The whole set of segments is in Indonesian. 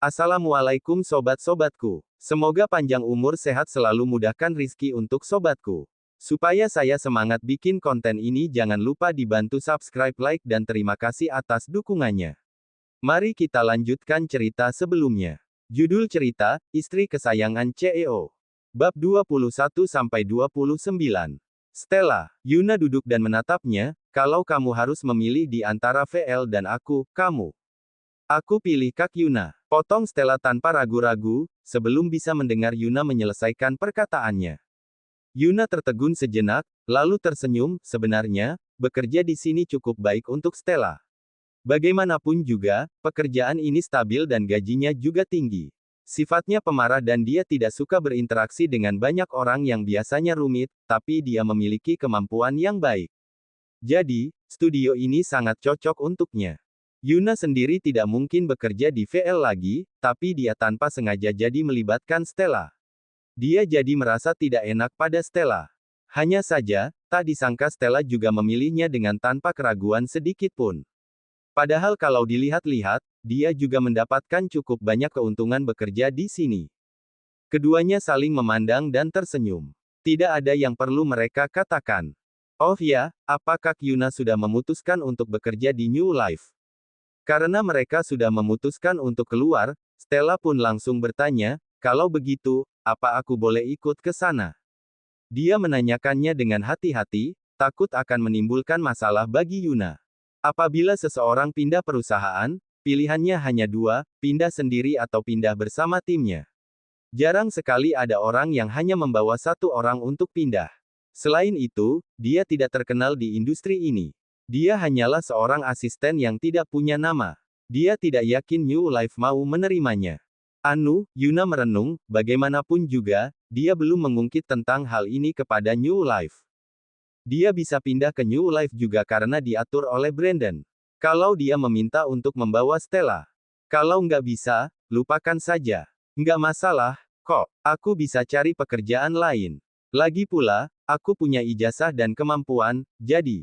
Assalamualaikum sobat-sobatku. Semoga panjang umur sehat selalu mudahkan rizki untuk sobatku. Supaya saya semangat bikin konten ini jangan lupa dibantu subscribe, like dan terima kasih atas dukungannya. Mari kita lanjutkan cerita sebelumnya. Judul cerita, Istri Kesayangan CEO. Bab 21-29. Stella, Yuna duduk dan menatapnya, kalau kamu harus memilih di antara VL dan aku, kamu. Aku pilih Kak Yuna. Potong Stella tanpa ragu-ragu, sebelum bisa mendengar Yuna menyelesaikan perkataannya. Yuna tertegun sejenak, lalu tersenyum, sebenarnya, bekerja di sini cukup baik untuk Stella. Bagaimanapun juga, pekerjaan ini stabil dan gajinya juga tinggi. Sifatnya pemarah dan dia tidak suka berinteraksi dengan banyak orang yang biasanya rumit, tapi dia memiliki kemampuan yang baik. Jadi, studio ini sangat cocok untuknya. Yuna sendiri tidak mungkin bekerja di VL lagi, tapi dia tanpa sengaja jadi melibatkan Stella. Dia jadi merasa tidak enak pada Stella. Hanya saja, tak disangka Stella juga memilihnya dengan tanpa keraguan sedikit pun. Padahal kalau dilihat-lihat, dia juga mendapatkan cukup banyak keuntungan bekerja di sini. Keduanya saling memandang dan tersenyum. Tidak ada yang perlu mereka katakan. Oh ya, apa Kak Yuna sudah memutuskan untuk bekerja di New Life? Karena mereka sudah memutuskan untuk keluar, Stella pun langsung bertanya, kalau begitu, apa aku boleh ikut ke sana? Dia menanyakannya dengan hati-hati, takut akan menimbulkan masalah bagi Yuna. Apabila seseorang pindah perusahaan, pilihannya hanya dua, pindah sendiri atau pindah bersama timnya. Jarang sekali ada orang yang hanya membawa satu orang untuk pindah. Selain itu, dia tidak terkenal di industri ini. Dia hanyalah seorang asisten yang tidak punya nama. Dia tidak yakin New Life mau menerimanya. Yuna merenung, bagaimanapun juga, dia belum mengungkit tentang hal ini kepada New Life. Dia bisa pindah ke New Life juga karena diatur oleh Brandon. Kalau dia meminta untuk membawa Stella. Kalau nggak bisa, lupakan saja. Nggak masalah, kok. Aku bisa cari pekerjaan lain. Lagi pula, aku punya ijazah dan kemampuan, jadi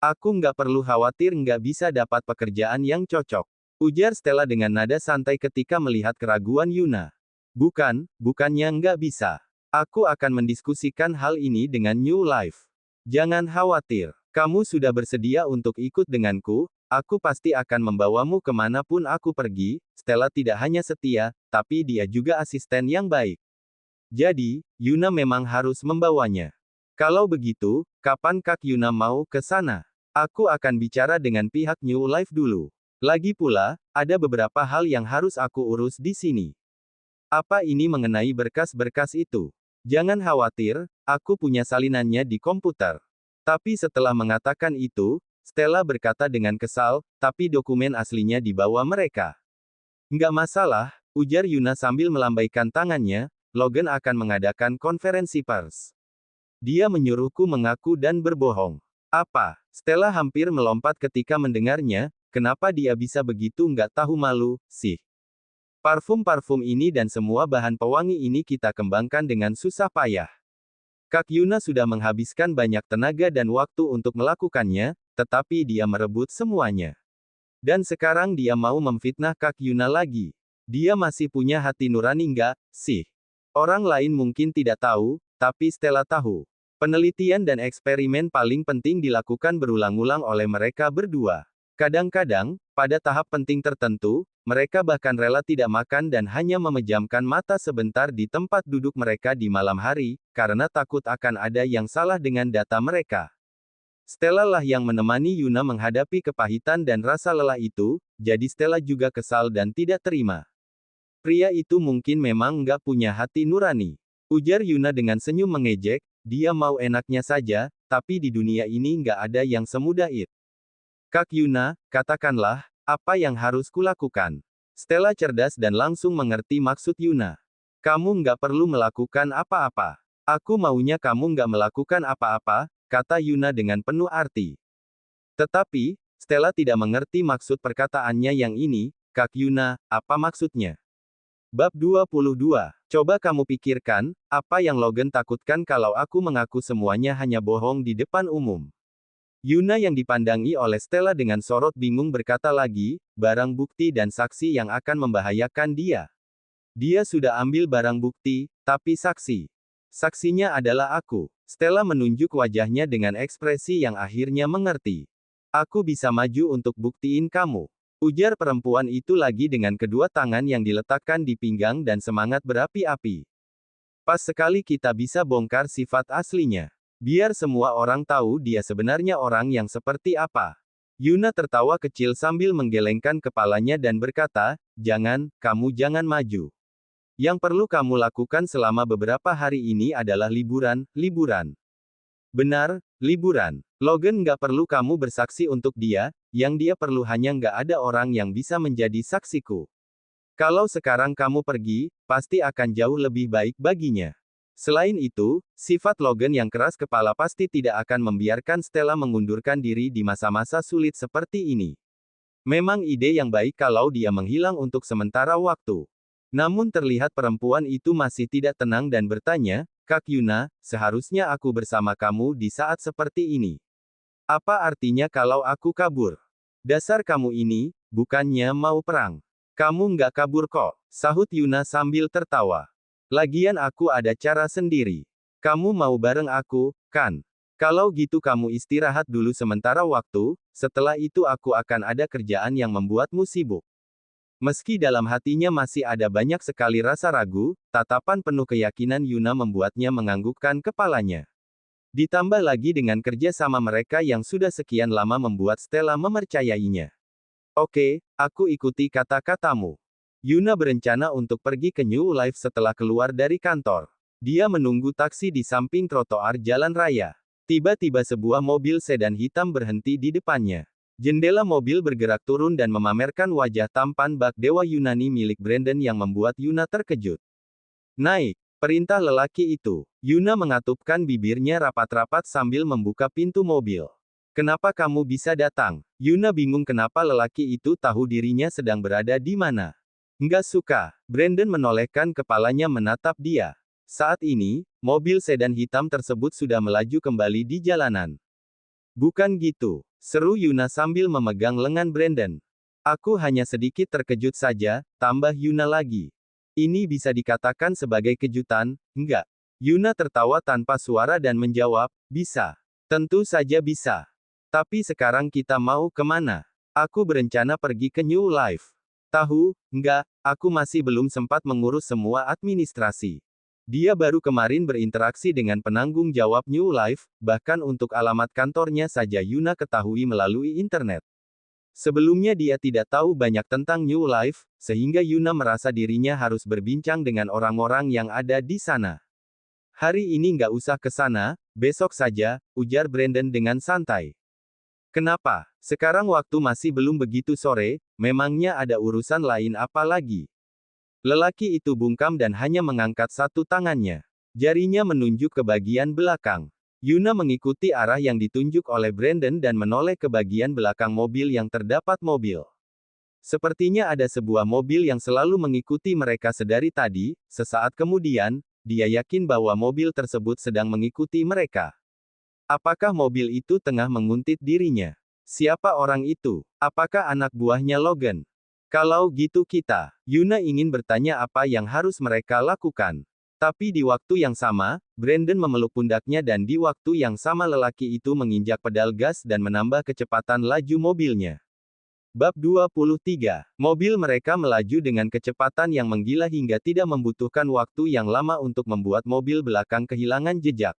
aku nggak perlu khawatir nggak bisa dapat pekerjaan yang cocok. Ujar Stella dengan nada santai ketika melihat keraguan Yuna. Bukannya nggak bisa. Aku akan mendiskusikan hal ini dengan New Life. Jangan khawatir. Kamu sudah bersedia untuk ikut denganku, aku pasti akan membawamu kemanapun aku pergi. Stella tidak hanya setia, tapi dia juga asisten yang baik. Jadi, Yuna memang harus membawanya. Kalau begitu, kapan Kak Yuna mau ke sana? Aku akan bicara dengan pihak New Life dulu. Lagi pula, ada beberapa hal yang harus aku urus di sini. Apa ini mengenai berkas-berkas itu? Jangan khawatir, aku punya salinannya di komputer. Tapi setelah mengatakan itu, Stella berkata dengan kesal, tapi dokumen aslinya dibawa mereka. Nggak masalah, ujar Yuna sambil melambaikan tangannya, Logan akan mengadakan konferensi pers. Dia menyuruhku mengaku dan berbohong. Apa? Stella hampir melompat ketika mendengarnya, kenapa dia bisa begitu nggak tahu malu, sih? Parfum-parfum ini dan semua bahan pewangi ini kita kembangkan dengan susah payah. Kak Yuna sudah menghabiskan banyak tenaga dan waktu untuk melakukannya, tetapi dia merebut semuanya. Dan sekarang dia mau memfitnah Kak Yuna lagi. Dia masih punya hati nurani nggak, sih? Orang lain mungkin tidak tahu, tapi Stella tahu. Penelitian dan eksperimen paling penting dilakukan berulang-ulang oleh mereka berdua. Kadang-kadang, pada tahap penting tertentu, mereka bahkan rela tidak makan dan hanya memejamkan mata sebentar di tempat duduk mereka di malam hari, karena takut akan ada yang salah dengan data mereka. Stella lah yang menemani Yuna menghadapi kepahitan dan rasa lelah itu, jadi Stella juga kesal dan tidak terima. Pria itu mungkin memang nggak punya hati nurani. Ujar Yuna dengan senyum mengejek, dia mau enaknya saja, tapi di dunia ini nggak ada yang semudah itu. Kak Yuna, katakanlah, apa yang harus kulakukan? Stella cerdas dan langsung mengerti maksud Yuna. Kamu nggak perlu melakukan apa-apa. Aku maunya kamu nggak melakukan apa-apa, kata Yuna dengan penuh arti. Tetapi, Stella tidak mengerti maksud perkataannya yang ini, Kak Yuna, apa maksudnya? Bab 22. Coba kamu pikirkan, apa yang Logan takutkan kalau aku mengaku semuanya hanya bohong di depan umum. Yuna yang dipandangi oleh Stella dengan sorot bingung berkata lagi, barang bukti dan saksi yang akan membahayakan dia. Dia sudah ambil barang bukti, tapi saksi. Saksinya adalah aku. Stella menunjuk wajahnya dengan ekspresi yang akhirnya mengerti. Aku bisa maju untuk buktiin kamu. Ujar perempuan itu lagi dengan kedua tangan yang diletakkan di pinggang dan semangat berapi-api. Pas sekali kita bisa bongkar sifat aslinya. Biar semua orang tahu dia sebenarnya orang yang seperti apa. Yuna tertawa kecil sambil menggelengkan kepalanya dan berkata, jangan, kamu jangan maju. Yang perlu kamu lakukan selama beberapa hari ini adalah liburan. Benar, liburan. Logan nggak perlu kamu bersaksi untuk dia, yang dia perlu hanya nggak ada orang yang bisa menjadi saksiku. Kalau sekarang kamu pergi, pasti akan jauh lebih baik baginya. Selain itu, sifat Logan yang keras kepala pasti tidak akan membiarkan Stella mengundurkan diri di masa-masa sulit seperti ini. Memang ide yang baik kalau dia menghilang untuk sementara waktu. Namun terlihat perempuan itu masih tidak tenang dan bertanya, Kak Yuna, seharusnya aku bersama kamu di saat seperti ini. Apa artinya kalau aku kabur? Dasar kamu ini, bukannya mau perang. Kamu nggak kabur kok, sahut Yuna sambil tertawa. Lagian aku ada cara sendiri. Kamu mau bareng aku, kan? Kalau gitu kamu istirahat dulu sementara waktu, setelah itu aku akan ada kerjaan yang membuatmu sibuk. Meski dalam hatinya masih ada banyak sekali rasa ragu, tatapan penuh keyakinan Yuna membuatnya menganggukkan kepalanya. Ditambah lagi dengan kerja sama mereka yang sudah sekian lama membuat Stella mempercayainya. Oke, aku ikuti kata-katamu. Yuna berencana untuk pergi ke New Life setelah keluar dari kantor. Dia menunggu taksi di samping trotoar jalan raya. Tiba-tiba sebuah mobil sedan hitam berhenti di depannya. Jendela mobil bergerak turun dan memamerkan wajah tampan bak dewa Yunani milik Brandon yang membuat Yuna terkejut. Naik, perintah lelaki itu. Yuna mengatupkan bibirnya rapat-rapat sambil membuka pintu mobil. Kenapa kamu bisa datang? Yuna bingung kenapa lelaki itu tahu dirinya sedang berada di mana. Nggak suka. Brandon menolehkan kepalanya menatap dia. Saat ini, mobil sedan hitam tersebut sudah melaju kembali di jalanan. Bukan gitu, seru Yuna sambil memegang lengan Brandon. Aku hanya sedikit terkejut saja, tambah Yuna lagi. Ini bisa dikatakan sebagai kejutan, enggak? Yuna tertawa tanpa suara dan menjawab, bisa. Tentu saja bisa. Tapi sekarang kita mau kemana? Aku berencana pergi ke New Life. Tahu, enggak, aku masih belum sempat mengurus semua administrasi. Dia baru kemarin berinteraksi dengan penanggung jawab New Life, bahkan untuk alamat kantornya saja Yuna ketahui melalui internet. Sebelumnya dia tidak tahu banyak tentang New Life, sehingga Yuna merasa dirinya harus berbincang dengan orang-orang yang ada di sana. Hari ini nggak usah ke sana, besok saja, ujar Brandon dengan santai. Kenapa? Sekarang waktu masih belum begitu sore, memangnya ada urusan lain apa lagi? Lelaki itu bungkam dan hanya mengangkat satu tangannya. Jarinya menunjuk ke bagian belakang. Yuna mengikuti arah yang ditunjuk oleh Brandon dan menoleh ke bagian belakang mobil yang terdapat mobil. Sepertinya ada sebuah mobil yang selalu mengikuti mereka sedari tadi, sesaat kemudian, dia yakin bahwa mobil tersebut sedang mengikuti mereka. Apakah mobil itu tengah menguntit dirinya? Siapa orang itu? Apakah anak buahnya Logan? Kalau gitu Yuna ingin bertanya apa yang harus mereka lakukan. Tapi di waktu yang sama, Brandon memeluk pundaknya dan di waktu yang sama lelaki itu menginjak pedal gas dan menambah kecepatan laju mobilnya. Bab 23. Mobil mereka melaju dengan kecepatan yang menggila hingga tidak membutuhkan waktu yang lama untuk membuat mobil belakang kehilangan jejak.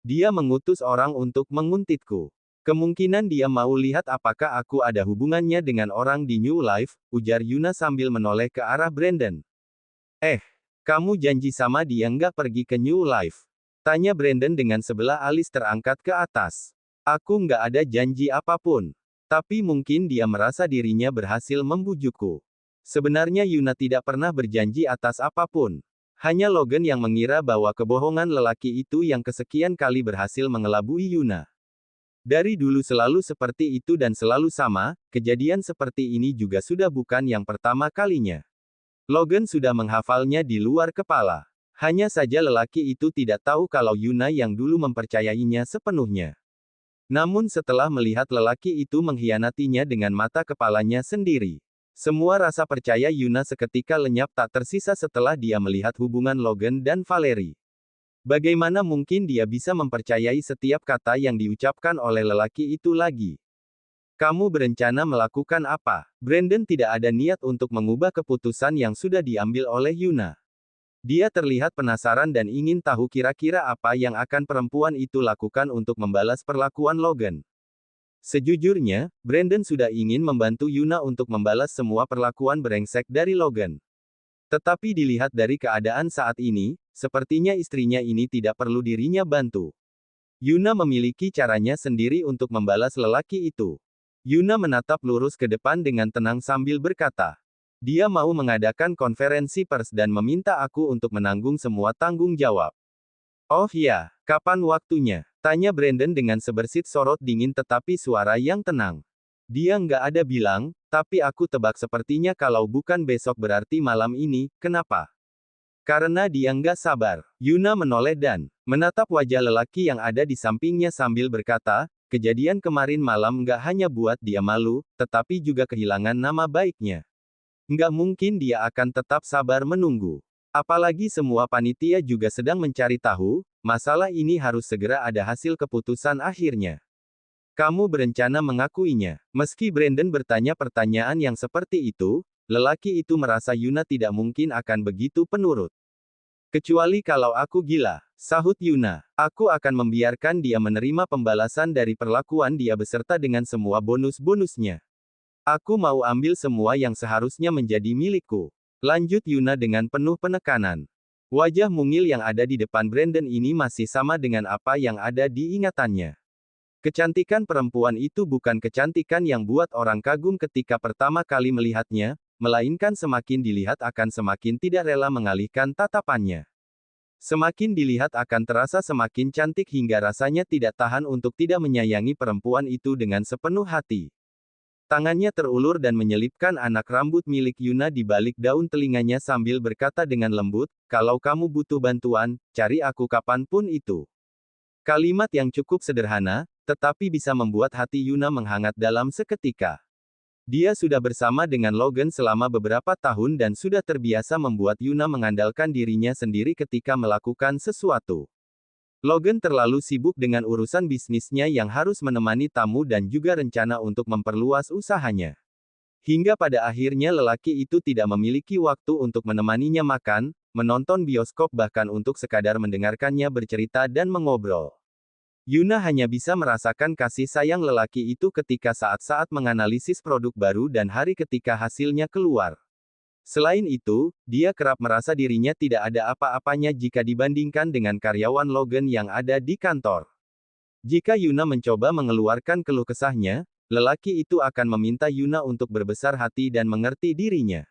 Dia mengutus orang untuk menguntitku. Kemungkinan dia mau lihat apakah aku ada hubungannya dengan orang di New Life, ujar Yuna sambil menoleh ke arah Brandon. Kamu janji sama dia nggak pergi ke New Life? Tanya Brandon dengan sebelah alis terangkat ke atas. Aku nggak ada janji apapun. Tapi mungkin dia merasa dirinya berhasil membujukku. Sebenarnya Yuna tidak pernah berjanji atas apapun. Hanya Logan yang mengira bahwa kebohongan lelaki itu yang kesekian kali berhasil mengelabui Yuna. Dari dulu selalu seperti itu dan selalu sama, kejadian seperti ini juga sudah bukan yang pertama kalinya. Logan sudah menghafalnya di luar kepala. Hanya saja lelaki itu tidak tahu kalau Yuna yang dulu mempercayainya sepenuhnya. Namun setelah melihat lelaki itu mengkhianatinya dengan mata kepalanya sendiri, semua rasa percaya Yuna seketika lenyap tak tersisa setelah dia melihat hubungan Logan dan Valerie. Bagaimana mungkin dia bisa mempercayai setiap kata yang diucapkan oleh lelaki itu lagi? Kamu berencana melakukan apa? Brandon tidak ada niat untuk mengubah keputusan yang sudah diambil oleh Yuna. Dia terlihat penasaran dan ingin tahu kira-kira apa yang akan perempuan itu lakukan untuk membalas perlakuan Logan. Sejujurnya, Brandon sudah ingin membantu Yuna untuk membalas semua perlakuan brengsek dari Logan. Tetapi dilihat dari keadaan saat ini, sepertinya istrinya ini tidak perlu dirinya bantu. Yuna memiliki caranya sendiri untuk membalas lelaki itu. Yuna menatap lurus ke depan dengan tenang sambil berkata, dia mau mengadakan konferensi pers dan meminta aku untuk menanggung semua tanggung jawab. Oh ya, kapan waktunya? Tanya Brandon dengan sebersit sorot dingin tetapi suara yang tenang. Dia nggak ada bilang, tapi aku tebak sepertinya kalau bukan besok berarti malam ini, kenapa? Karena dia nggak sabar. Yuna menoleh dan menatap wajah lelaki yang ada di sampingnya sambil berkata, kejadian kemarin malam nggak hanya buat dia malu, tetapi juga kehilangan nama baiknya. Nggak mungkin dia akan tetap sabar menunggu. Apalagi semua panitia juga sedang mencari tahu, masalah ini harus segera ada hasil keputusan akhirnya. Kamu berencana mengakuinya. Meski Brandon bertanya pertanyaan yang seperti itu, lelaki itu merasa Yuna tidak mungkin akan begitu penurut. Kecuali kalau aku gila, sahut Yuna. Aku akan membiarkan dia menerima pembalasan dari perlakuan dia beserta dengan semua bonus-bonusnya. Aku mau ambil semua yang seharusnya menjadi milikku. Lanjut Yuna dengan penuh penekanan. Wajah mungil yang ada di depan Brandon ini masih sama dengan apa yang ada di ingatannya. Kecantikan perempuan itu bukan kecantikan yang buat orang kagum ketika pertama kali melihatnya, melainkan semakin dilihat akan semakin tidak rela mengalihkan tatapannya. Semakin dilihat akan terasa semakin cantik hingga rasanya tidak tahan untuk tidak menyayangi perempuan itu dengan sepenuh hati. Tangannya terulur dan menyelipkan anak rambut milik Yuna di balik daun telinganya sambil berkata dengan lembut, kalau kamu butuh bantuan, cari aku kapanpun itu. Kalimat yang cukup sederhana, tetapi bisa membuat hati Yuna menghangat dalam seketika. Dia sudah bersama dengan Logan selama beberapa tahun dan sudah terbiasa membuat Yuna mengandalkan dirinya sendiri ketika melakukan sesuatu. Logan terlalu sibuk dengan urusan bisnisnya yang harus menemani tamu dan juga rencana untuk memperluas usahanya. Hingga pada akhirnya lelaki itu tidak memiliki waktu untuk menemaninya makan, menonton bioskop bahkan untuk sekadar mendengarkannya bercerita dan mengobrol. Yuna hanya bisa merasakan kasih sayang lelaki itu ketika saat-saat menganalisis produk baru dan hari ketika hasilnya keluar. Selain itu, dia kerap merasa dirinya tidak ada apa-apanya jika dibandingkan dengan karyawan Logan yang ada di kantor. Jika Yuna mencoba mengeluarkan keluh kesahnya, lelaki itu akan meminta Yuna untuk berbesar hati dan mengerti dirinya.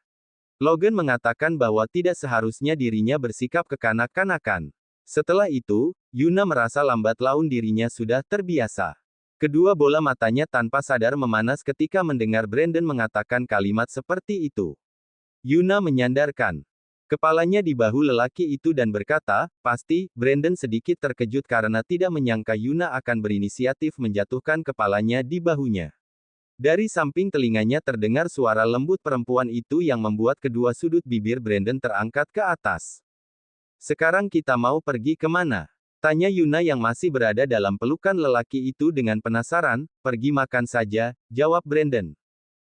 Logan mengatakan bahwa tidak seharusnya dirinya bersikap kekanak-kanakan. Setelah itu, Yuna merasa lambat laun dirinya sudah terbiasa. Kedua bola matanya tanpa sadar memanas ketika mendengar Brandon mengatakan kalimat seperti itu. Yuna menyandarkan kepalanya di bahu lelaki itu dan berkata, pasti, Brandon sedikit terkejut karena tidak menyangka Yuna akan berinisiatif menjatuhkan kepalanya di bahunya. Dari samping telinganya terdengar suara lembut perempuan itu yang membuat kedua sudut bibir Brandon terangkat ke atas. Sekarang kita mau pergi kemana? Tanya Yuna yang masih berada dalam pelukan lelaki itu dengan penasaran. Pergi makan saja, jawab Brandon.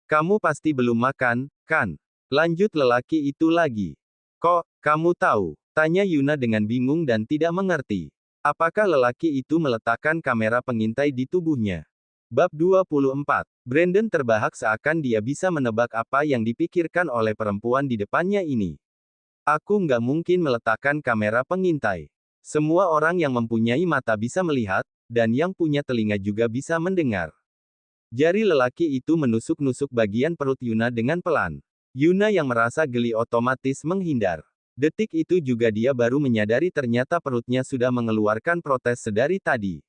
Kamu pasti belum makan, kan? Lanjut lelaki itu lagi. Kok, kamu tahu? Tanya Yuna dengan bingung dan tidak mengerti. Apakah lelaki itu meletakkan kamera pengintai di tubuhnya? Bab 24. Brandon terbahak seakan dia bisa menebak apa yang dipikirkan oleh perempuan di depannya ini. Aku nggak mungkin meletakkan kamera pengintai. Semua orang yang mempunyai mata bisa melihat, dan yang punya telinga juga bisa mendengar. Jari lelaki itu menusuk-nusuk bagian perut Yuna dengan pelan. Yuna yang merasa geli otomatis menghindar. Detik itu juga dia baru menyadari ternyata perutnya sudah mengeluarkan protes sedari tadi.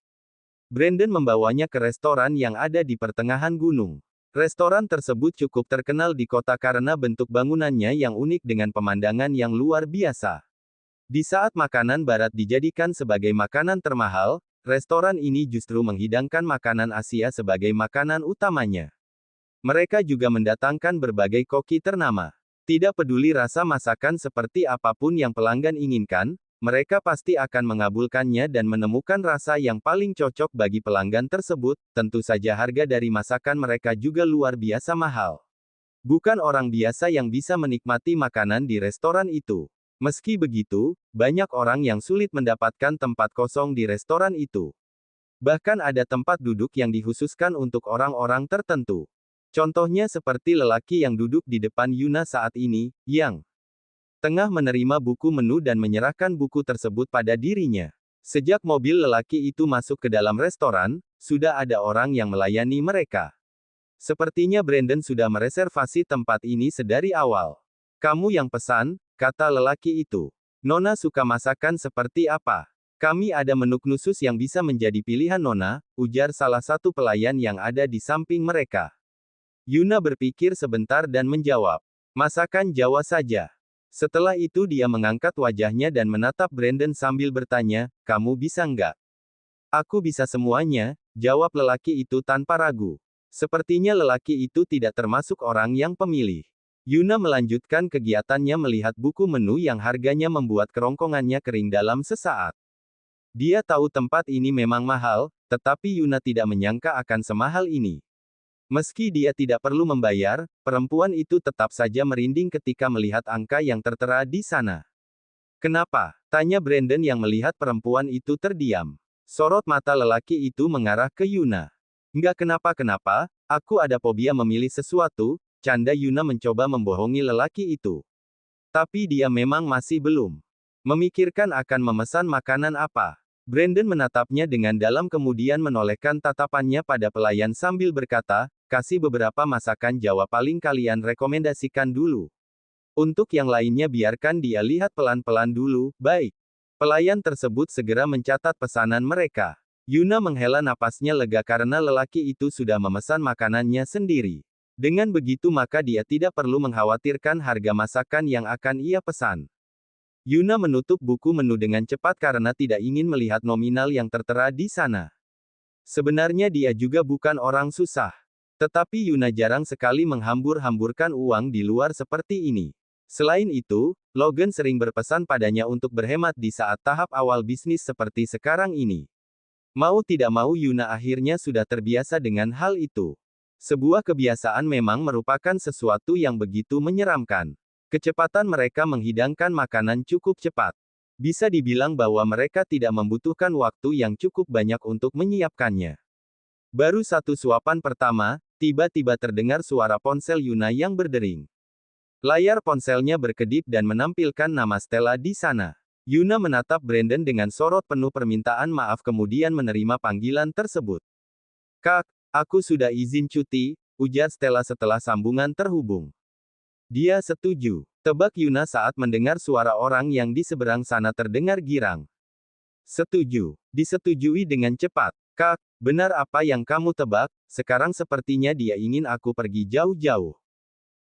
Brandon membawanya ke restoran yang ada di pertengahan gunung. Restoran tersebut cukup terkenal di kota karena bentuk bangunannya yang unik dengan pemandangan yang luar biasa. Di saat makanan barat dijadikan sebagai makanan termahal, restoran ini justru menghidangkan makanan Asia sebagai makanan utamanya. Mereka juga mendatangkan berbagai koki ternama. Tidak peduli rasa masakan seperti apapun yang pelanggan inginkan, mereka pasti akan mengabulkannya dan menemukan rasa yang paling cocok bagi pelanggan tersebut. Tentu saja harga dari masakan mereka juga luar biasa mahal. Bukan orang biasa yang bisa menikmati makanan di restoran itu. Meski begitu, banyak orang yang sulit mendapatkan tempat kosong di restoran itu. Bahkan ada tempat duduk yang dikhususkan untuk orang-orang tertentu. Contohnya seperti lelaki yang duduk di depan Yuna saat ini, yang tengah menerima buku menu dan menyerahkan buku tersebut pada dirinya. Sejak mobil lelaki itu masuk ke dalam restoran, sudah ada orang yang melayani mereka. Sepertinya Brandon sudah mereservasi tempat ini sedari awal. Kamu yang pesan, kata lelaki itu. Nona suka masakan seperti apa? Kami ada menu khusus yang bisa menjadi pilihan Nona, ujar salah satu pelayan yang ada di samping mereka. Yuna berpikir sebentar dan menjawab, masakan Jawa saja. Setelah itu dia mengangkat wajahnya dan menatap Brandon sambil bertanya, kamu bisa nggak? Aku bisa semuanya, jawab lelaki itu tanpa ragu. Sepertinya lelaki itu tidak termasuk orang yang pemilih. Yuna melanjutkan kegiatannya melihat buku menu yang harganya membuat kerongkongannya kering dalam sesaat. Dia tahu tempat ini memang mahal, tetapi Yuna tidak menyangka akan semahal ini. Meski dia tidak perlu membayar, perempuan itu tetap saja merinding ketika melihat angka yang tertera di sana. Kenapa? Tanya Brandon yang melihat perempuan itu terdiam. Sorot mata lelaki itu mengarah ke Yuna. Nggak kenapa-kenapa, aku ada fobia memilih sesuatu, canda Yuna mencoba membohongi lelaki itu. Tapi dia memang masih belum memikirkan akan memesan makanan apa. Brandon menatapnya dengan dalam kemudian menolehkan tatapannya pada pelayan sambil berkata, kasih beberapa masakan Jawa paling kalian rekomendasikan dulu. Untuk yang lainnya biarkan dia lihat pelan-pelan dulu, baik. Pelayan tersebut segera mencatat pesanan mereka. Yuna menghela napasnya lega karena lelaki itu sudah memesan makanannya sendiri. Dengan begitu maka dia tidak perlu mengkhawatirkan harga masakan yang akan ia pesan. Yuna menutup buku menu dengan cepat karena tidak ingin melihat nominal yang tertera di sana. Sebenarnya dia juga bukan orang susah. Tetapi Yuna jarang sekali menghambur-hamburkan uang di luar seperti ini. Selain itu, Logan sering berpesan padanya untuk berhemat di saat tahap awal bisnis seperti sekarang ini. Mau tidak mau Yuna akhirnya sudah terbiasa dengan hal itu. Sebuah kebiasaan memang merupakan sesuatu yang begitu menyeramkan. Kecepatan mereka menghidangkan makanan cukup cepat. Bisa dibilang bahwa mereka tidak membutuhkan waktu yang cukup banyak untuk menyiapkannya. Baru satu suapan pertama, tiba-tiba terdengar suara ponsel Yuna yang berdering. Layar ponselnya berkedip dan menampilkan nama Stella di sana. Yuna menatap Brandon dengan sorot penuh permintaan maaf kemudian menerima panggilan tersebut. Kak, aku sudah izin cuti, ujar Stella setelah sambungan terhubung. Dia setuju. Tebak Yuna saat mendengar suara orang yang di seberang sana terdengar girang. Setuju. Disetujui dengan cepat. Kak, benar apa yang kamu tebak, sekarang sepertinya dia ingin aku pergi jauh-jauh.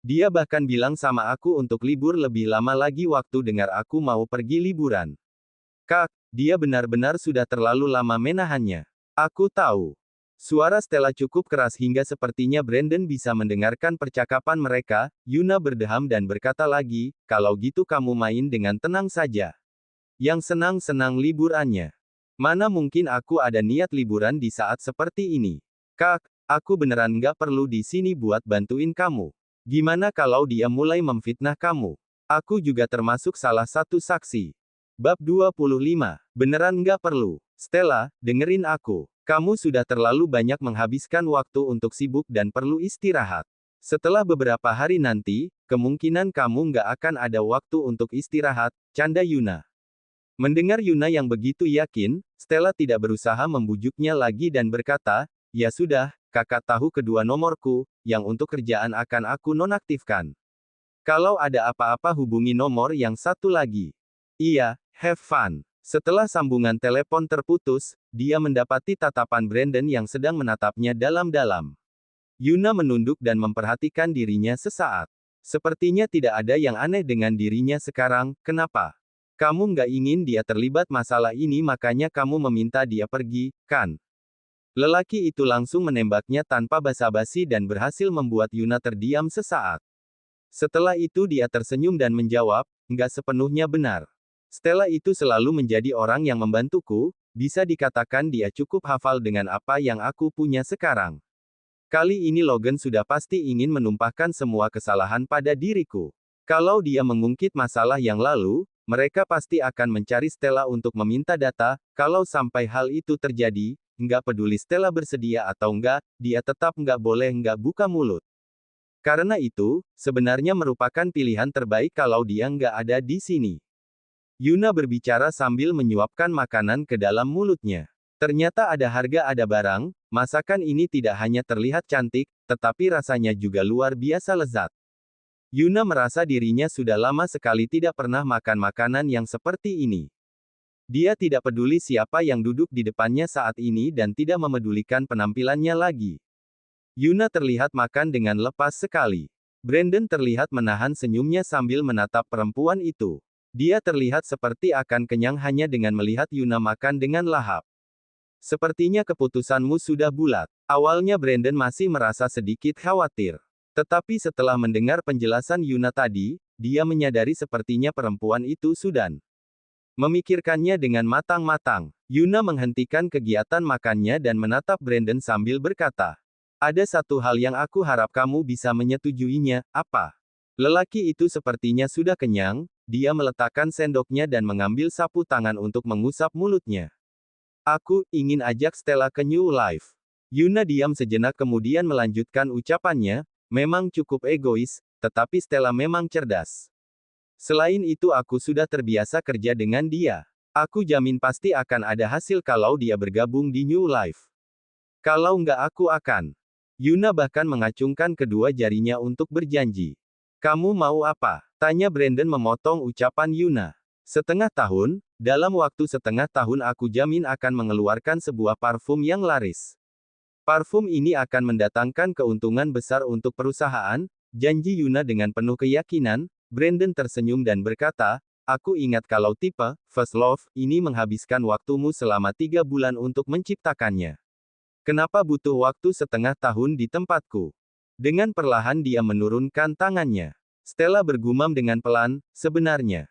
Dia bahkan bilang sama aku untuk libur lebih lama lagi waktu dengar aku mau pergi liburan. Kak, dia benar-benar sudah terlalu lama menahannya. Aku tahu. Suara Stella cukup keras hingga sepertinya Brandon bisa mendengarkan percakapan mereka. Yuna berdeham dan berkata lagi, kalau gitu kamu main dengan tenang saja. Yang senang-senang liburannya. Mana mungkin aku ada niat liburan di saat seperti ini. Kak, aku beneran nggak perlu di sini buat bantuin kamu. Gimana kalau dia mulai memfitnah kamu? Aku juga termasuk salah satu saksi. Bab 25. Beneran nggak perlu. Stella, dengerin aku. Kamu sudah terlalu banyak menghabiskan waktu untuk sibuk dan perlu istirahat. Setelah beberapa hari nanti, kemungkinan kamu nggak akan ada waktu untuk istirahat, canda Yuna. Mendengar Yuna yang begitu yakin, Stella tidak berusaha membujuknya lagi dan berkata, ya sudah, kakak tahu kedua nomorku, yang untuk kerjaan akan aku nonaktifkan. Kalau ada apa-apa hubungi nomor yang satu lagi. Iya, have fun. Setelah sambungan telepon terputus, dia mendapati tatapan Brandon yang sedang menatapnya dalam-dalam. Yuna menunduk dan memperhatikan dirinya sesaat. Sepertinya tidak ada yang aneh dengan dirinya sekarang, kenapa? Kamu nggak ingin dia terlibat masalah ini makanya kamu meminta dia pergi, kan? Lelaki itu langsung menembaknya tanpa basa-basi dan berhasil membuat Yuna terdiam sesaat. Setelah itu dia tersenyum dan menjawab, nggak sepenuhnya benar. Stella itu selalu menjadi orang yang membantuku, bisa dikatakan dia cukup hafal dengan apa yang aku punya sekarang. Kali ini Logan sudah pasti ingin menumpahkan semua kesalahan pada diriku. Kalau dia mengungkit masalah yang lalu, mereka pasti akan mencari Stella untuk meminta data. Kalau sampai hal itu terjadi, nggak peduli Stella bersedia atau nggak, dia tetap nggak boleh nggak buka mulut. Karena itu, sebenarnya merupakan pilihan terbaik kalau dia nggak ada di sini. Yuna berbicara sambil menyuapkan makanan ke dalam mulutnya. Ternyata ada harga ada barang, masakan ini tidak hanya terlihat cantik, tetapi rasanya juga luar biasa lezat. Yuna merasa dirinya sudah lama sekali tidak pernah makan makanan yang seperti ini. Dia tidak peduli siapa yang duduk di depannya saat ini dan tidak memedulikan penampilannya lagi. Yuna terlihat makan dengan lepas sekali. Brandon terlihat menahan senyumnya sambil menatap perempuan itu. Dia terlihat seperti akan kenyang hanya dengan melihat Yuna makan dengan lahap. Sepertinya keputusanmu sudah bulat. Awalnya Brandon masih merasa sedikit khawatir. Tetapi setelah mendengar penjelasan Yuna tadi, dia menyadari sepertinya perempuan itu sudah memikirkannya dengan matang-matang. Yuna menghentikan kegiatan makannya dan menatap Brandon sambil berkata, ada satu hal yang aku harap kamu bisa menyetujuinya, apa? Lelaki itu sepertinya sudah kenyang, dia meletakkan sendoknya dan mengambil sapu tangan untuk mengusap mulutnya. Aku ingin ajak Stella ke New Life. Yuna diam sejenak kemudian melanjutkan ucapannya, memang cukup egois, tetapi Stella memang cerdas. Selain itu aku sudah terbiasa kerja dengan dia. Aku jamin pasti akan ada hasil kalau dia bergabung di New Life. Kalau nggak aku akan. Yuna bahkan mengacungkan kedua jarinya untuk berjanji. Kamu mau apa? Tanya Brandon memotong ucapan Yuna. Setengah tahun, dalam waktu setengah tahun aku jamin akan mengeluarkan sebuah parfum yang laris. Parfum ini akan mendatangkan keuntungan besar untuk perusahaan, janji Yuna dengan penuh keyakinan. Brandon tersenyum dan berkata, aku ingat kalau tipe, First Love, ini menghabiskan waktumu selama 3 bulan untuk menciptakannya. Kenapa butuh waktu setengah tahun di tempatku? Dengan perlahan dia menurunkan tangannya. Stella bergumam dengan pelan, sebenarnya.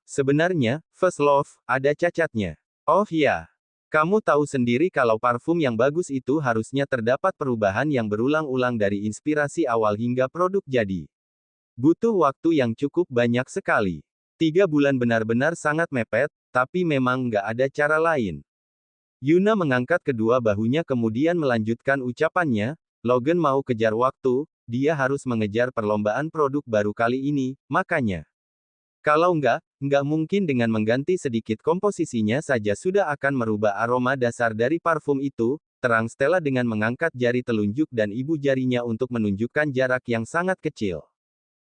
Sebenarnya, First Love, ada cacatnya. Oh ya. Kamu tahu sendiri kalau parfum yang bagus itu harusnya terdapat perubahan yang berulang-ulang dari inspirasi awal hingga produk jadi. Butuh waktu yang cukup banyak sekali. 3 bulan benar-benar sangat mepet, tapi memang nggak ada cara lain. Yuna mengangkat kedua bahunya kemudian melanjutkan ucapannya, Logan mau kejar waktu, dia harus mengejar perlombaan produk baru kali ini, makanya. Kalau nggak mungkin dengan mengganti sedikit komposisinya saja sudah akan merubah aroma dasar dari parfum itu, terang Stella dengan mengangkat jari telunjuk dan ibu jarinya untuk menunjukkan jarak yang sangat kecil.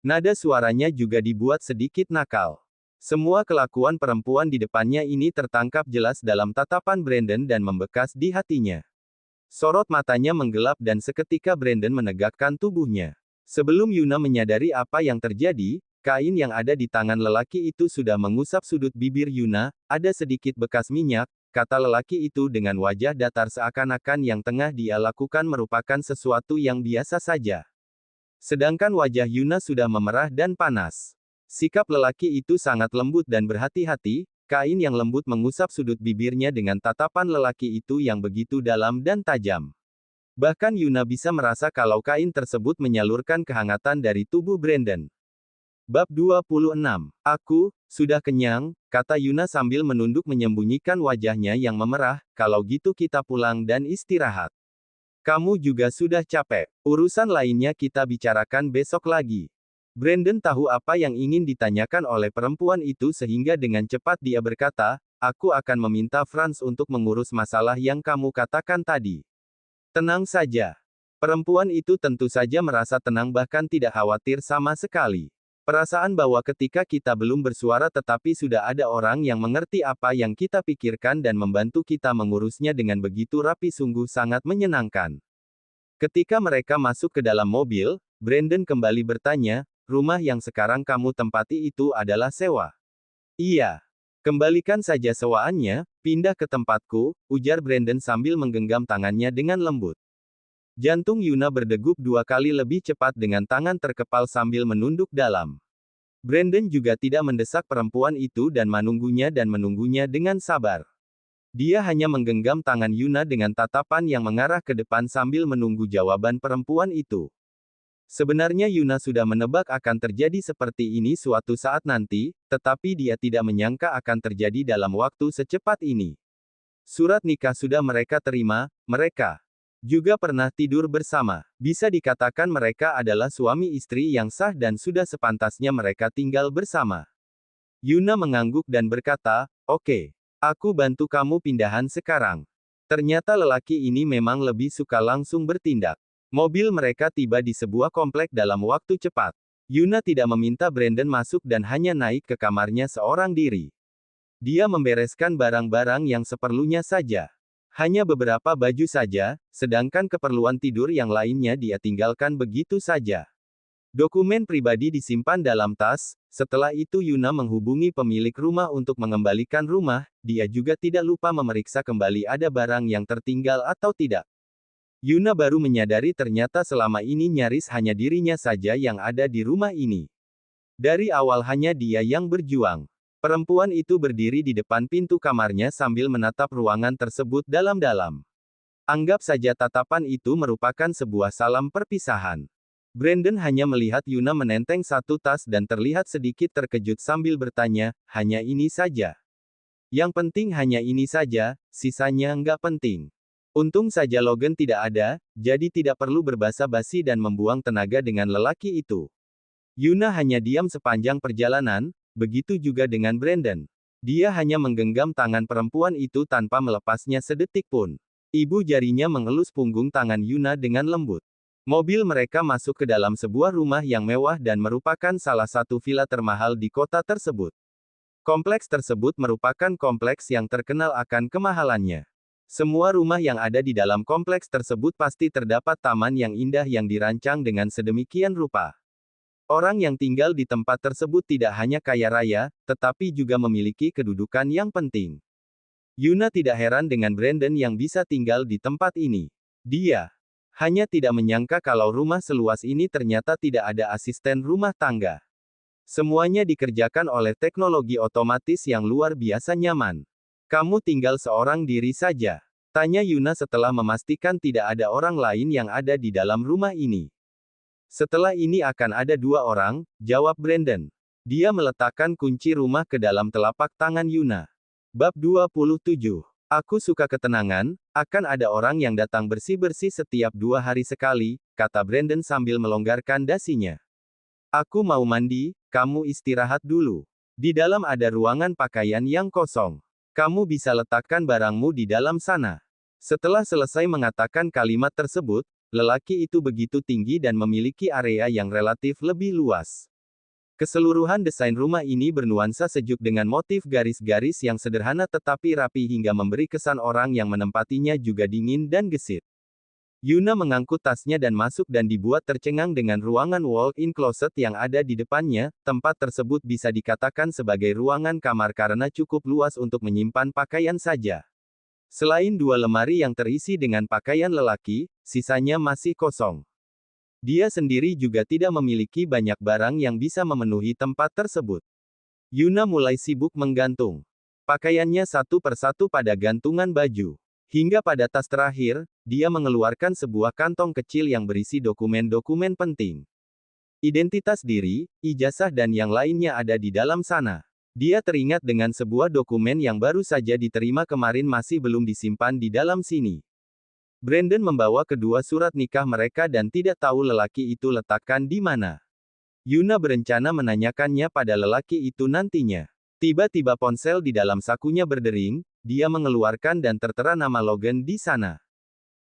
Nada suaranya juga dibuat sedikit nakal. Semua kelakuan perempuan di depannya ini tertangkap jelas dalam tatapan Brandon dan membekas di hatinya. Sorot matanya menggelap dan seketika Brandon menegakkan tubuhnya. Sebelum Yuna menyadari apa yang terjadi, kain yang ada di tangan lelaki itu sudah mengusap sudut bibir Yuna, ada sedikit bekas minyak, kata lelaki itu dengan wajah datar seakan-akan yang tengah dia lakukan merupakan sesuatu yang biasa saja. Sedangkan wajah Yuna sudah memerah dan panas. Sikap lelaki itu sangat lembut dan berhati-hati, kain yang lembut mengusap sudut bibirnya dengan tatapan lelaki itu yang begitu dalam dan tajam. Bahkan Yuna bisa merasa kalau kain tersebut menyalurkan kehangatan dari tubuh Brandon. Bab 26. Aku, sudah kenyang, kata Yuna sambil menunduk menyembunyikan wajahnya yang memerah, kalau gitu kita pulang dan istirahat. Kamu juga sudah capek. Urusan lainnya kita bicarakan besok lagi. Brandon tahu apa yang ingin ditanyakan oleh perempuan itu sehingga dengan cepat dia berkata, aku akan meminta Franz untuk mengurus masalah yang kamu katakan tadi. Tenang saja. Perempuan itu tentu saja merasa tenang bahkan tidak khawatir sama sekali. Perasaan bahwa ketika kita belum bersuara tetapi sudah ada orang yang mengerti apa yang kita pikirkan dan membantu kita mengurusnya dengan begitu rapi sungguh sangat menyenangkan. Ketika mereka masuk ke dalam mobil, Brandon kembali bertanya, rumah yang sekarang kamu tempati itu adalah sewa. Iya. Kembalikan saja sewaannya, pindah ke tempatku, ujar Brandon sambil menggenggam tangannya dengan lembut. Jantung Yuna berdegup 2 kali lebih cepat dengan tangan terkepal sambil menunduk dalam. Brandon juga tidak mendesak perempuan itu dan menunggunya dengan sabar. Dia hanya menggenggam tangan Yuna dengan tatapan yang mengarah ke depan sambil menunggu jawaban perempuan itu. Sebenarnya Yuna sudah menebak akan terjadi seperti ini suatu saat nanti, tetapi dia tidak menyangka akan terjadi dalam waktu secepat ini. Surat nikah sudah mereka terima, mereka juga pernah tidur bersama. Bisa dikatakan mereka adalah suami istri yang sah dan sudah sepantasnya mereka tinggal bersama. Yuna mengangguk dan berkata, "Oke, aku bantu kamu pindahan sekarang." Ternyata lelaki ini memang lebih suka langsung bertindak. Mobil mereka tiba di sebuah komplek dalam waktu cepat. Yuna tidak meminta Brandon masuk dan hanya naik ke kamarnya seorang diri. Dia membereskan barang-barang yang seperlunya saja. Hanya beberapa baju saja, sedangkan keperluan tidur yang lainnya dia tinggalkan begitu saja. Dokumen pribadi disimpan dalam tas. Setelah itu Yuna menghubungi pemilik rumah untuk mengembalikan rumah. Dia juga tidak lupa memeriksa kembali ada barang yang tertinggal atau tidak. Yuna baru menyadari ternyata selama ini nyaris hanya dirinya saja yang ada di rumah ini. Dari awal hanya dia yang berjuang. Perempuan itu berdiri di depan pintu kamarnya sambil menatap ruangan tersebut dalam-dalam. Anggap saja tatapan itu merupakan sebuah salam perpisahan. Brandon hanya melihat Yuna menenteng satu tas dan terlihat sedikit terkejut sambil bertanya, "Hanya ini saja?" "Yang penting hanya ini saja, sisanya nggak penting." Untung saja Logan tidak ada, jadi tidak perlu berbasa-basi dan membuang tenaga dengan lelaki itu. Yuna hanya diam sepanjang perjalanan, begitu juga dengan Brandon. Dia hanya menggenggam tangan perempuan itu tanpa melepasnya sedetik pun. Ibu jarinya mengelus punggung tangan Yuna dengan lembut. Mobil mereka masuk ke dalam sebuah rumah yang mewah dan merupakan salah satu villa termahal di kota tersebut. Kompleks tersebut merupakan kompleks yang terkenal akan kemahalannya. Semua rumah yang ada di dalam kompleks tersebut pasti terdapat taman yang indah yang dirancang dengan sedemikian rupa. Orang yang tinggal di tempat tersebut tidak hanya kaya raya, tetapi juga memiliki kedudukan yang penting. Yuna tidak heran dengan Brandon yang bisa tinggal di tempat ini. Dia hanya tidak menyangka kalau rumah seluas ini ternyata tidak ada asisten rumah tangga. Semuanya dikerjakan oleh teknologi otomatis yang luar biasa nyaman. "Kamu tinggal seorang diri saja?" tanya Yuna setelah memastikan tidak ada orang lain yang ada di dalam rumah ini. "Setelah ini akan ada 2 orang," jawab Brandon. Dia meletakkan kunci rumah ke dalam telapak tangan Yuna. Bab 27. Aku suka ketenangan, akan ada orang yang datang bersih-bersih setiap 2 hari sekali, kata Brandon sambil melonggarkan dasinya. "Aku mau mandi, kamu istirahat dulu. Di dalam ada ruangan pakaian yang kosong. Kamu bisa letakkan barangmu di dalam sana." Setelah selesai mengatakan kalimat tersebut, lelaki itu begitu tinggi dan memiliki area yang relatif lebih luas. Keseluruhan desain rumah ini bernuansa sejuk dengan motif garis-garis yang sederhana tetapi rapi hingga memberi kesan orang yang menempatinya juga dingin dan gesit. Yuna mengangkut tasnya dan masuk dan dibuat tercengang dengan ruangan walk-in closet yang ada di depannya. Tempat tersebut bisa dikatakan sebagai ruangan kamar karena cukup luas untuk menyimpan pakaian saja. Selain 2 lemari yang terisi dengan pakaian lelaki, sisanya masih kosong. Dia sendiri juga tidak memiliki banyak barang yang bisa memenuhi tempat tersebut. Yuna mulai sibuk menggantung pakaiannya satu persatu pada gantungan baju. Hingga pada tas terakhir, dia mengeluarkan sebuah kantong kecil yang berisi dokumen-dokumen penting. Identitas diri, ijazah dan yang lainnya ada di dalam sana. Dia teringat dengan sebuah dokumen yang baru saja diterima kemarin masih belum disimpan di dalam sini. Brandon membawa kedua surat nikah mereka dan tidak tahu lelaki itu letakkan di mana. Yuna berencana menanyakannya pada lelaki itu nantinya. Tiba-tiba ponsel di dalam sakunya berdering, dia mengeluarkan dan tertera nama Logan di sana.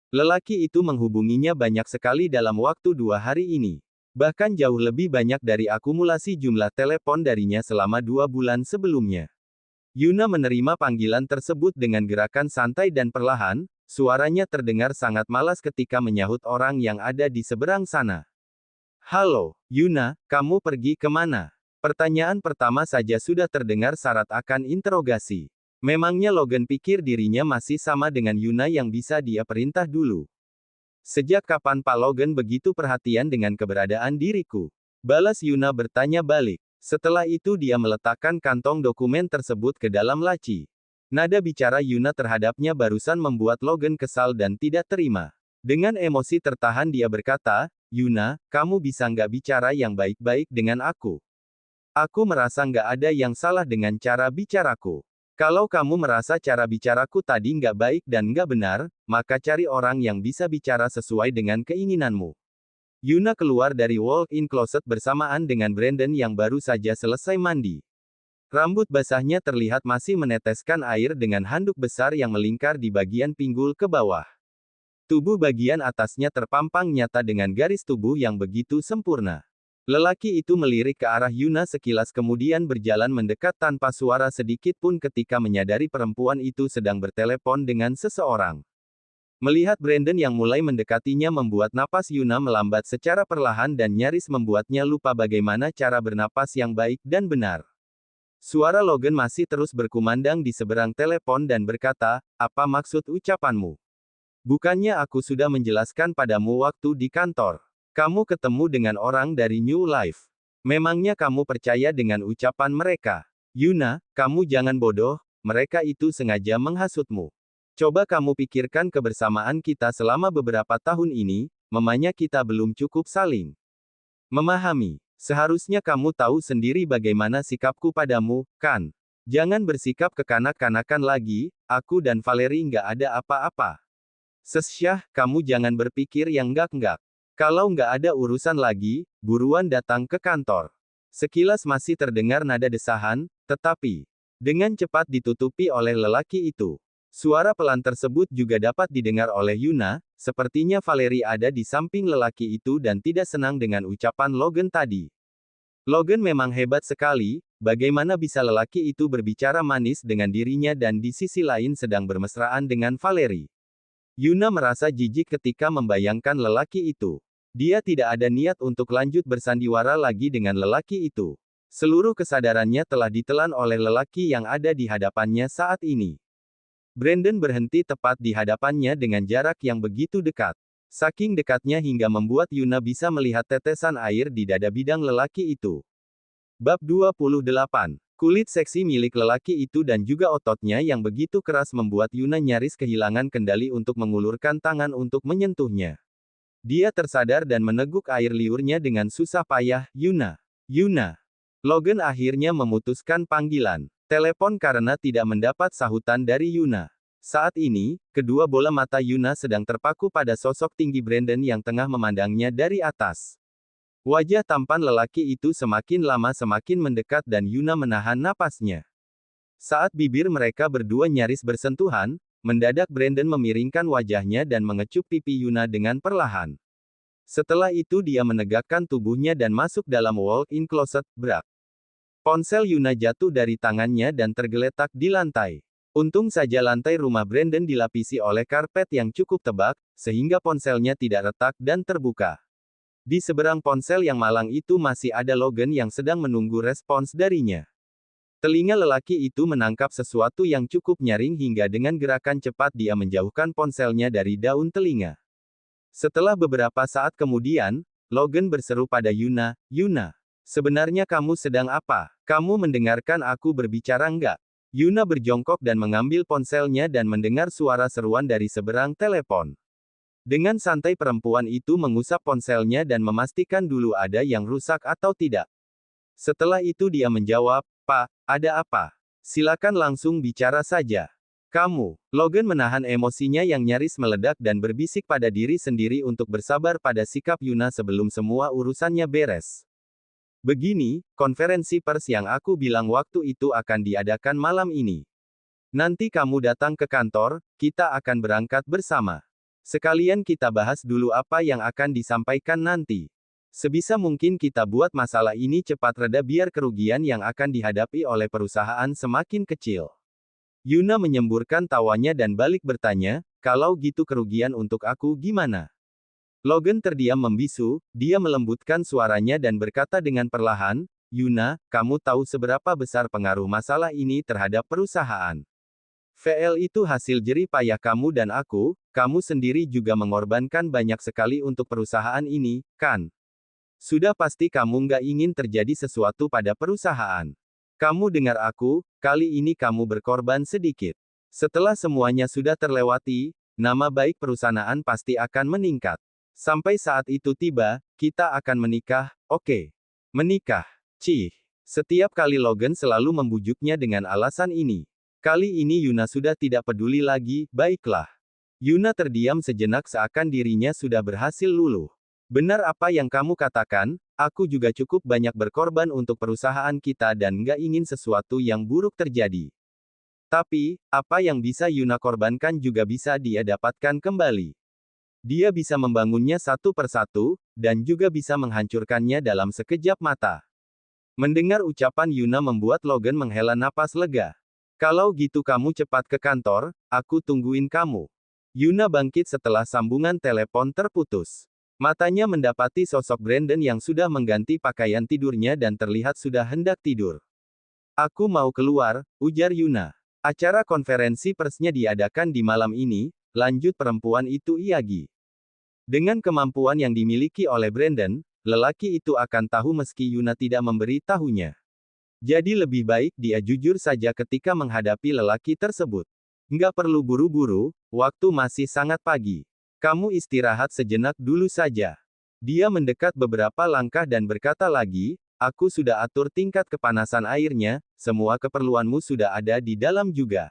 Lelaki itu menghubunginya banyak sekali dalam waktu 2 hari ini. Bahkan jauh lebih banyak dari akumulasi jumlah telepon darinya selama 2 bulan sebelumnya. Yuna menerima panggilan tersebut dengan gerakan santai dan perlahan, suaranya terdengar sangat malas ketika menyahut orang yang ada di seberang sana. "Halo, Yuna, kamu pergi kemana?" Pertanyaan pertama saja sudah terdengar syarat akan interogasi. Memangnya Logan pikir dirinya masih sama dengan Yuna yang bisa dia perintah dulu? Sejak kapan Pak Logan begitu perhatian dengan keberadaan diriku? Balas Yuna bertanya balik. Setelah itu dia meletakkan kantong dokumen tersebut ke dalam laci. Nada bicara Yuna terhadapnya barusan membuat Logan kesal dan tidak terima. Dengan emosi tertahan dia berkata, Yuna, kamu bisa nggak bicara yang baik-baik dengan aku? Aku merasa nggak ada yang salah dengan cara bicaraku. Kalau kamu merasa cara bicaraku tadi nggak baik dan nggak benar, maka cari orang yang bisa bicara sesuai dengan keinginanmu. Yuna keluar dari walk-in closet bersamaan dengan Brandon yang baru saja selesai mandi. Rambut basahnya terlihat masih meneteskan air dengan handuk besar yang melingkar di bagian pinggul ke bawah. Tubuh bagian atasnya terpampang nyata dengan garis tubuh yang begitu sempurna. Lelaki itu melirik ke arah Yuna sekilas kemudian berjalan mendekat tanpa suara sedikit pun ketika menyadari perempuan itu sedang bertelepon dengan seseorang. Melihat Brandon yang mulai mendekatinya membuat napas Yuna melambat secara perlahan dan nyaris membuatnya lupa bagaimana cara bernapas yang baik dan benar. Suara Logan masih terus berkumandang di seberang telepon dan berkata, apa maksud ucapanmu? Bukannya aku sudah menjelaskan padamu waktu di kantor. Kamu ketemu dengan orang dari New Life. Memangnya kamu percaya dengan ucapan mereka? Yuna, kamu jangan bodoh, mereka itu sengaja menghasutmu. Coba kamu pikirkan kebersamaan kita selama beberapa tahun ini, memangnya kita belum cukup saling memahami. Seharusnya kamu tahu sendiri bagaimana sikapku padamu, kan? Jangan bersikap kekanak-kanakan lagi, aku dan Valerie nggak ada apa-apa. Sesyah, kamu jangan berpikir yang enggak-enggak. Kalau nggak ada urusan lagi, buruan datang ke kantor. Sekilas masih terdengar nada desahan, tetapi dengan cepat ditutupi oleh lelaki itu. Suara pelan tersebut juga dapat didengar oleh Yuna, sepertinya Valerie ada di samping lelaki itu dan tidak senang dengan ucapan Logan tadi. Logan memang hebat sekali, bagaimana bisa lelaki itu berbicara manis dengan dirinya dan di sisi lain sedang bermesraan dengan Valerie. Yuna merasa jijik ketika membayangkan lelaki itu. Dia tidak ada niat untuk lanjut bersandiwara lagi dengan lelaki itu. Seluruh kesadarannya telah ditelan oleh lelaki yang ada di hadapannya saat ini. Brandon berhenti tepat di hadapannya dengan jarak yang begitu dekat. Saking dekatnya hingga membuat Yuna bisa melihat tetesan air di dada bidang lelaki itu. Bab 28. Kulit seksi milik lelaki itu dan juga ototnya yang begitu keras membuat Yuna nyaris kehilangan kendali untuk mengulurkan tangan untuk menyentuhnya. Dia tersadar dan meneguk air liurnya dengan susah payah, Yuna. Yuna. Logan akhirnya memutuskan panggilan telepon karena tidak mendapat sahutan dari Yuna. Saat ini, kedua bola mata Yuna sedang terpaku pada sosok tinggi Brandon yang tengah memandangnya dari atas. Wajah tampan lelaki itu semakin lama semakin mendekat dan Yuna menahan napasnya. Saat bibir mereka berdua nyaris bersentuhan, mendadak Brandon memiringkan wajahnya dan mengecup pipi Yuna dengan perlahan. Setelah itu dia menegakkan tubuhnya dan masuk dalam walk-in closet, brak. Ponsel Yuna jatuh dari tangannya dan tergeletak di lantai. Untung saja lantai rumah Brandon dilapisi oleh karpet yang cukup tebal, sehingga ponselnya tidak retak dan terbuka. Di seberang ponsel yang malang itu masih ada Logan yang sedang menunggu respons darinya. Telinga lelaki itu menangkap sesuatu yang cukup nyaring hingga dengan gerakan cepat dia menjauhkan ponselnya dari daun telinga. Setelah beberapa saat kemudian, Logan berseru pada Yuna, Yuna, sebenarnya kamu sedang apa? Kamu mendengarkan aku berbicara enggak? Yuna berjongkok dan mengambil ponselnya dan mendengar suara seruan dari seberang telepon. Dengan santai perempuan itu mengusap ponselnya dan memastikan dulu ada yang rusak atau tidak. Setelah itu dia menjawab, Pak, ada apa? Silakan langsung bicara saja. Kamu. Logan menahan emosinya yang nyaris meledak dan berbisik pada diri sendiri untuk bersabar pada sikap Yuna sebelum semua urusannya beres. Begini, konferensi pers yang aku bilang waktu itu akan diadakan malam ini. Nanti kamu datang ke kantor, kita akan berangkat bersama. Sekalian kita bahas dulu apa yang akan disampaikan nanti. Sebisa mungkin kita buat masalah ini cepat reda biar kerugian yang akan dihadapi oleh perusahaan semakin kecil. Yuna menyemburkan tawanya dan balik bertanya, kalau gitu kerugian untuk aku gimana? Logan terdiam membisu, dia melembutkan suaranya dan berkata dengan perlahan, Yuna, kamu tahu seberapa besar pengaruh masalah ini terhadap perusahaan. VL itu hasil jerih payah kamu dan aku, kamu sendiri juga mengorbankan banyak sekali untuk perusahaan ini, kan? Sudah pasti kamu nggak ingin terjadi sesuatu pada perusahaan. Kamu dengar aku, kali ini kamu berkorban sedikit. Setelah semuanya sudah terlewati, nama baik perusahaan pasti akan meningkat. Sampai saat itu tiba, kita akan menikah, oke? Menikah. Cih. Setiap kali Logan selalu membujuknya dengan alasan ini. Kali ini Yuna sudah tidak peduli lagi, baiklah. Yuna terdiam sejenak seakan dirinya sudah berhasil luluh. Benar apa yang kamu katakan, aku juga cukup banyak berkorban untuk perusahaan kita dan nggak ingin sesuatu yang buruk terjadi. Tapi, apa yang bisa Yuna korbankan juga bisa dia dapatkan kembali. Dia bisa membangunnya satu persatu, dan juga bisa menghancurkannya dalam sekejap mata. Mendengar ucapan Yuna membuat Logan menghela napas lega. Kalau gitu kamu cepat ke kantor, aku tungguin kamu. Yuna bangkit setelah sambungan telepon terputus. Matanya mendapati sosok Brandon yang sudah mengganti pakaian tidurnya dan terlihat sudah hendak tidur. Aku mau keluar, ujar Yuna. Acara konferensi persnya diadakan di malam ini, lanjut perempuan itu Iyagi. Dengan kemampuan yang dimiliki oleh Brandon, lelaki itu akan tahu meski Yuna tidak memberi tahunya. Jadi lebih baik dia jujur saja ketika menghadapi lelaki tersebut. Nggak perlu buru-buru, waktu masih sangat pagi. Kamu istirahat sejenak dulu saja. Dia mendekat beberapa langkah dan berkata lagi, aku sudah atur tingkat kepanasan airnya, semua keperluanmu sudah ada di dalam juga.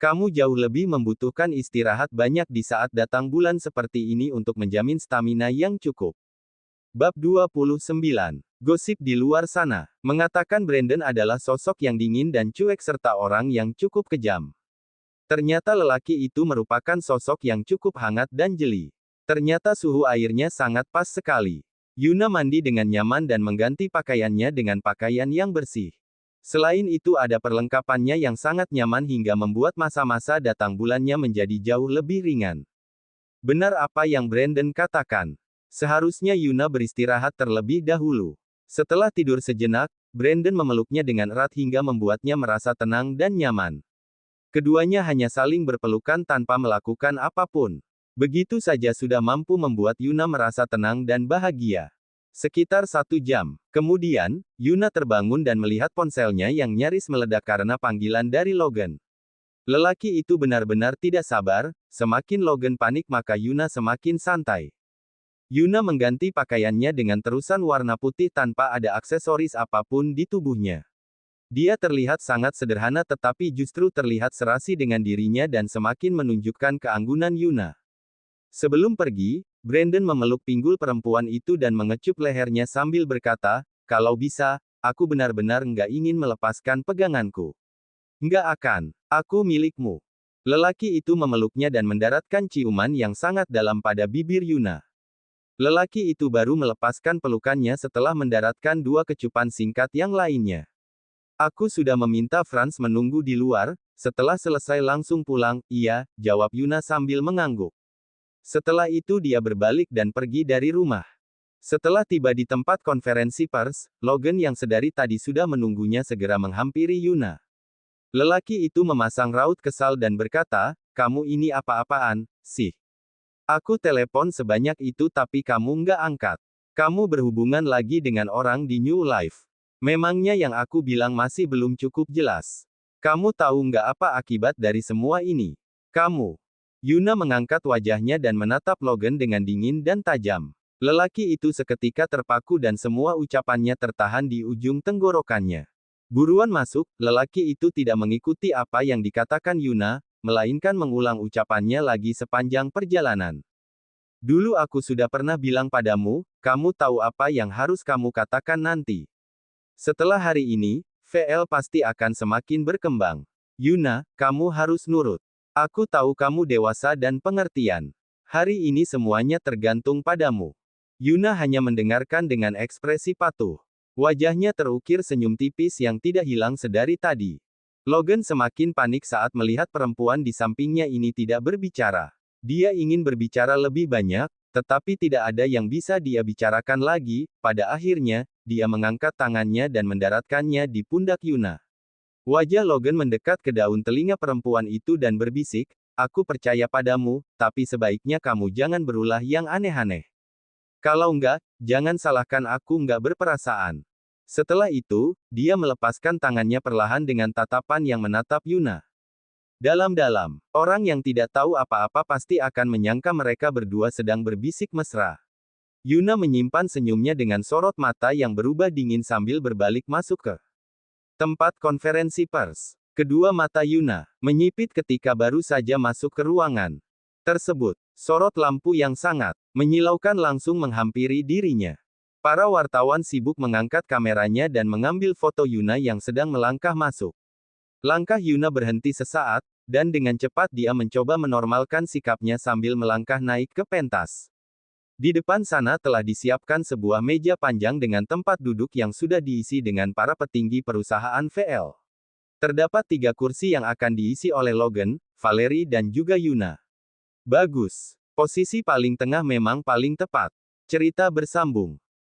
Kamu jauh lebih membutuhkan istirahat banyak di saat datang bulan seperti ini untuk menjamin stamina yang cukup. Bab 29. Gosip di luar sana, mengatakan Brandon adalah sosok yang dingin dan cuek serta orang yang cukup kejam. Ternyata lelaki itu merupakan sosok yang cukup hangat dan jeli. Ternyata suhu airnya sangat pas sekali. Yuna mandi dengan nyaman dan mengganti pakaiannya dengan pakaian yang bersih. Selain itu ada perlengkapannya yang sangat nyaman hingga membuat masa-masa datang bulannya menjadi jauh lebih ringan. Benar apa yang Brandon katakan. Seharusnya Yuna beristirahat terlebih dahulu. Setelah tidur sejenak, Brandon memeluknya dengan erat hingga membuatnya merasa tenang dan nyaman. Keduanya hanya saling berpelukan tanpa melakukan apapun. Begitu saja sudah mampu membuat Yuna merasa tenang dan bahagia. Sekitar 1 jam. Kemudian, Yuna terbangun dan melihat ponselnya yang nyaris meledak karena panggilan dari Logan. Lelaki itu benar-benar tidak sabar, semakin Logan panik maka Yuna semakin santai. Yuna mengganti pakaiannya dengan terusan warna putih tanpa ada aksesoris apapun di tubuhnya. Dia terlihat sangat sederhana tetapi justru terlihat serasi dengan dirinya dan semakin menunjukkan keanggunan Yuna. Sebelum pergi, Brandon memeluk pinggul perempuan itu dan mengecup lehernya sambil berkata, kalau bisa, aku benar-benar nggak ingin melepaskan peganganku. Nggak akan, aku milikmu. Lelaki itu memeluknya dan mendaratkan ciuman yang sangat dalam pada bibir Yuna. Lelaki itu baru melepaskan pelukannya setelah mendaratkan 2 kecupan singkat yang lainnya. Aku sudah meminta Franz menunggu di luar, setelah selesai langsung pulang, iya, jawab Yuna sambil mengangguk. Setelah itu dia berbalik dan pergi dari rumah. Setelah tiba di tempat konferensi pers, Logan yang sedari tadi sudah menunggunya segera menghampiri Yuna. Lelaki itu memasang raut kesal dan berkata, kamu ini apa-apaan, sih? Aku telepon sebanyak itu tapi kamu nggak angkat. Kamu berhubungan lagi dengan orang di New Life. Memangnya yang aku bilang masih belum cukup jelas. Kamu tahu nggak apa akibat dari semua ini? Kamu. Yuna mengangkat wajahnya dan menatap Logan dengan dingin dan tajam. Lelaki itu seketika terpaku dan semua ucapannya tertahan di ujung tenggorokannya. Buruan masuk, lelaki itu tidak mengikuti apa yang dikatakan Yuna, melainkan mengulang ucapannya lagi sepanjang perjalanan. Dulu aku sudah pernah bilang padamu, kamu tahu apa yang harus kamu katakan nanti. Setelah hari ini, VL pasti akan semakin berkembang. Yuna, kamu harus nurut. Aku tahu kamu dewasa dan pengertian. Hari ini semuanya tergantung padamu. Yuna hanya mendengarkan dengan ekspresi patuh. Wajahnya terukir senyum tipis yang tidak hilang sedari tadi. Logan semakin panik saat melihat perempuan di sampingnya ini tidak berbicara. Dia ingin berbicara lebih banyak, tetapi tidak ada yang bisa dia bicarakan lagi. Pada akhirnya, dia mengangkat tangannya dan mendaratkannya di pundak Yuna. Wajah Logan mendekat ke daun telinga perempuan itu dan berbisik, "Aku percaya padamu, tapi sebaiknya kamu jangan berulah yang aneh-aneh. Kalau enggak, jangan salahkan aku enggak berperasaan." Setelah itu, dia melepaskan tangannya perlahan dengan tatapan yang menatap Yuna. Dalam-dalam, orang yang tidak tahu apa-apa pasti akan menyangka mereka berdua sedang berbisik mesra. Yuna menyimpan senyumnya dengan sorot mata yang berubah dingin sambil berbalik masuk ke tempat konferensi pers. Kedua mata Yuna menyipit ketika baru saja masuk ke ruangan tersebut. Sorot lampu yang sangat menyilaukan langsung menghampiri dirinya. Para wartawan sibuk mengangkat kameranya dan mengambil foto Yuna yang sedang melangkah masuk. Langkah Yuna berhenti sesaat, dan dengan cepat dia mencoba menormalkan sikapnya sambil melangkah naik ke pentas. Di depan sana telah disiapkan sebuah meja panjang dengan tempat duduk yang sudah diisi dengan para petinggi perusahaan VL. Terdapat 3 kursi yang akan diisi oleh Logan, Valerie dan juga Yuna. Bagus. Posisi paling tengah memang paling tepat. Cerita bersambung.